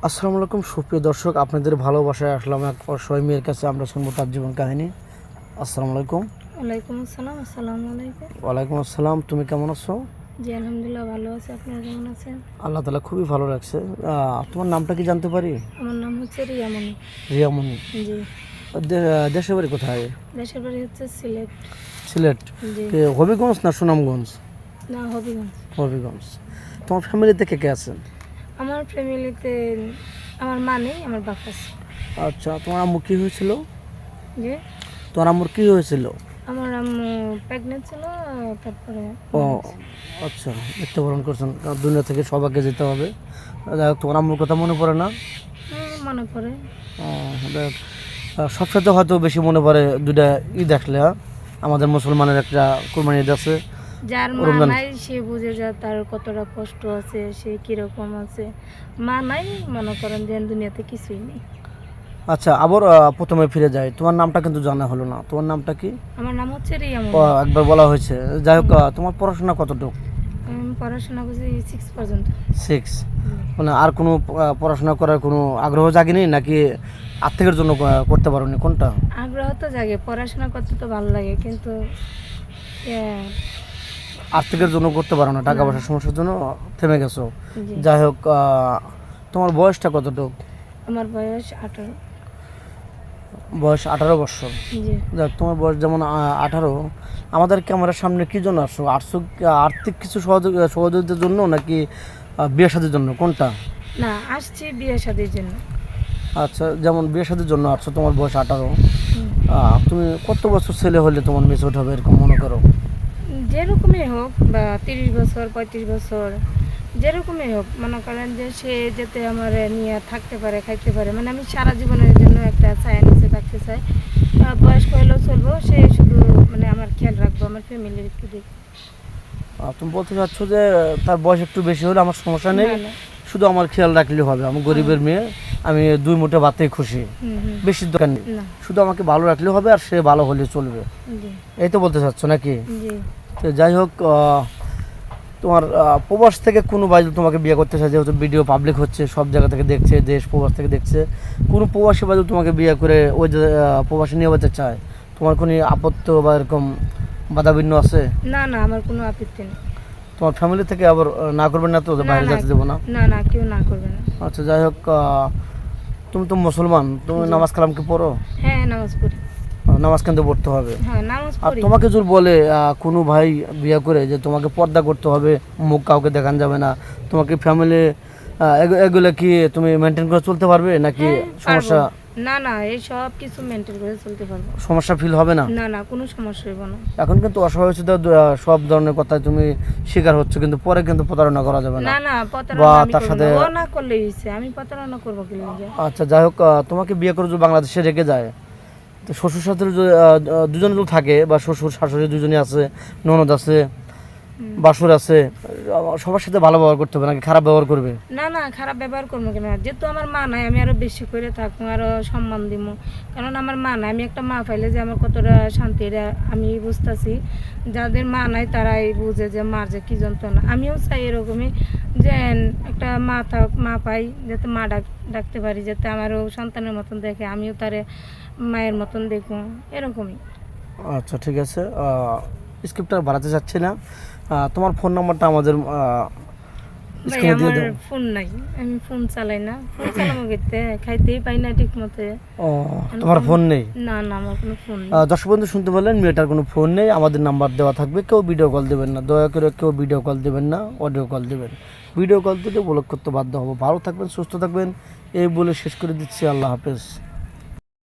আসসালামু আলাইকুম সুপ্রিয় দর্শক, আপনাদের ভালোবাসায় আসলাম এক অসহায় মেয়ের কাছে। আমরা শুনবো তার জীবন কাহিনী। আসসালামু আলাইকুম। ওয়ালাইকুম আসসালাম। আসসালামু আলাইকুম। ওয়ালাইকুম আসসালাম। তুমি কেমন আছো? জি আলহামদুলিল্লাহ ভালো আছি। আপনারা কেমন আছেন? আল্লাহ তালা খুবই ভালো রাখছে। তোমার নামটা কি জানতে পারি? আমার নাম হচ্ছে রিয়ামণি। রিয়ামণি। জি। দেশের বাড়ি কোথায়? দেশের বাড়ি হচ্ছে সিলেট। সিলেট। জি। হবিগঞ্জ না সুনামগঞ্জ? না, হবিগঞ্জ। হবিগঞ্জ। তোমার ফ্যামিলিতে কে কে আছেন? আমার ফ্যামিলিতে আমার মা নেই, আমার বাপ আছে। আচ্ছা, তোমার আম্মু কি হয়েছিল? জি। তোমার আম্মুর কি হয়েছিল? আমার আম্মু প্রেগনেন্ট ছিল, তারপরে ও আচ্ছা, মৃত্যুবরণ করছেন। কারণ দুনিয়া থেকে সবাইকে যেতে হবে। যাই হোক, তোমার আম্মুর কথা মনে পড়ে না? মনে পড়ে। যাই হোক, সবসাথে হয়তো বেশি মনে পড়ে দুইটা ঈদ আসলে। আমাদের মুসলমানের একটা কোরবানি ঈদ আছে। যার মা রমজান। নাই সে বুঝে যায় তার কতটা কষ্ট আছে, সে কিরকম আছে। মা নাই, মনে করেন যে দুনিয়াতে কিছুই নেই। আচ্ছা, আবার প্রথমে ফিরে যাই। তোমার নামটা কিন্তু জানা হলো না। তোমার নামটা কি? আমার নাম হচ্ছে রিয়ামণি। একবার বলা হয়েছে। যাই হোক, তোমার পড়াশোনা কতটুকু? আমি পড়াশোনা করছি 6 পর্যন্ত। 6। মানে আর কোনো পড়াশোনা করার কোনো আগ্রহ জাগেনি, নাকি আর্থিকের জন্য করতে পারোনি, কোনটা? আগ্রহ তো জাগে, পড়াশোনা করতে তো ভালো লাগে, কিন্তু আর্থিকের জন্য করতে পারো না, টাকা না। পয়সার সমস্যার জন্য থেমে গেছো। জি। যাই হোক, তোমার বয়সটা কতটুকু? আমার বয়স 18। বয়স 18 বছর। জি। যাক, তোমার বয়স যেমন 18, আমাদের ক্যামেরার সামনে কি জন্য আসছো? আসছো আর্থিক কিছু সহযোগিতার জন্য, নাকি বিয়ে শাদীর জন্য, কোনটা? না, আসছি বিয়ে শাদীর জন্য। আচ্ছা, যেমন বিয়ে শাদীর জন্য আসছো, তোমার বয়স 18। হুম। তুমি কত বছর ছেলে হলে তোমার মেচুর হবে এরকম মনে করো? যেরকমই হোক, বা 30 বছর 35 বছর, যেরকমই হোক, মনে করেন যে সে যাতে আমার নিয়ে থাকতে পারে, খাইতে পারে, মানে আমি সারা জীবনের জন্য একটা ছায়া নিচে থাকতে চাই। বয়স্ক হলেও চলবো, সে শুধু মানে আমার খেয়াল রাখবো, আমার ফ্যামিলির একটু দেখবো। তুমি বলতে চাচ্ছ যে তার বয়স একটু বেশি হলে আমার সমস্যা নেই, না, না। শুধু আমার খেয়াল রাখলেই হবে। আমি গরিবের মেয়ে, আমি 2 মুঠো ভাতেই খুশি, হুম হুম। বেশি দরকার নেই। না। শুধু আমাকে ভালো রাখলেও হবে, আর সে ভালো হলে চলবে। জি। এই তো বলতে চাচ্ছ নাকি? জি। তো যাই হোক, তোমার প্রবাস থেকে কোনো ভাই তোমাকে বিয়ে করতে চায়, যেহেতু ভিডিও পাবলিক হচ্ছে, সব জায়গা থেকে দেখছে, দেশ প্রবাস থেকে দেখছে, কোনো প্রবাসী ভাই তোমাকে বিয়ে করে ওই যে প্রবাসী নিয়ে যেতে চায়, তোমার কোনো আপত্তি বা এরকম বাধাবিঘ্ন আছে? না না, আমার কোনো আপত্তি নেই। তোমার ফ্যামিলি থেকে আবার না করবেন না তো, যে না বাইরে না, যেতে দেবো না? না না, কেউ না করবে না। আচ্ছা, যাই হোক, তুমি তো মুসলমান, তুমি জি। নামাজ কালাম কি পড়ো? হ্যাঁ, নামাজ পড়ি। নামাজ কিন্তু পড়তে হবে। হ্যাঁ, নামাজ আর পড়ি। তোমাকে যদি বলে কোনো ভাই বিয়ে করে যে তোমাকে পর্দা করতে হবে, মুখ কাউকে দেখান যাবে না, তোমাকে ফ্যামিলি এগুলো কি তুমি মেনটেন করে চলতে পারবে, নাকি হ্যাঁ, সমস্যা? পারবো। না না, এই সব কিছু মেনটেন করে চলতে পারবো। সমস্যা ফিল হবে না? না না, কোনো সমস্যা হইব না। এখন কিন্তু অসহায় হচ্ছে, সব ধরনের কথায় তুমি শিকার হচ্ছে, কিন্তু পরে কিন্তু প্রতারণা করা যাবে না। না না, বা প্রতারণা আমি তার করবো সাথে না। ও না করলেই হইছে, আমি প্রতারণা করবো কি লাগে? আচ্ছা, যাই হোক, তোমাকে বিয়ে করে যদি বাংলাদেশে রেখে যায়, তো শ্বশুর শাশুড়ি দুজনে যদি থাকে, বা শ্বশুর শাশুড়ি দুজনে আছে, ননদ আছে, বাসুর আছে, সবার সাথে ভালো ব্যবহার করতে হবে, নাকি খারাপ ব্যবহার করবে? না না, খারাপ ব্যবহার করবো কেন? যেহেতু আমার মা নাই, আমি আরো বেশি করে থাকবো, আরো সম্মান দিব। কারণ আমার মা নাই, আমি একটা মা পাইলে যে আমার কতটা শান্তি, এটা আমি বুঝতেছি। যাদের মা নাই তারাই বুঝে যে মার যে কি যন্ত্রণা। আমিও চাই এরকমই, যে একটা মা থাক, মা পাই, যাতে মা ডাকতে পারি, যাতে আমারও সন্তানের মতন দেখে, আমিও তারে মায়ের মতন দেখবো, এরকমই। আচ্ছা, ঠিক আছে। স্ক্রিপ্টটা বাড়াতে চাচ্ছি না। তোমার ফোন নাম্বারটা আমাদের ভাই, স্ক্রিনে দিয়ে আমার দাও। ফোন নাই, আমি ফোন চালাই না। ফোন চালাবো খেতে, খাইতেই পাই না ঠিক মতো। ও, তোমার ফোন নেই? না না, আমার কোনো ফোন নেই। দর্শক বন্ধু শুনতে পারলেন, মেয়েটার কোনো ফোন নেই। আমাদের নাম্বার দেওয়া থাকবে, কেউ ভিডিও কল দেবেন না, দয়া করে কেউ ভিডিও কল দেবেন না, অডিও কল দেবেন। ভিডিও কল দিলে ব্লক করতে বাধ্য হবো। ভালো থাকবেন, সুস্থ থাকবেন, এই বলে শেষ করে দিচ্ছি। আল্লাহ হাফেজ।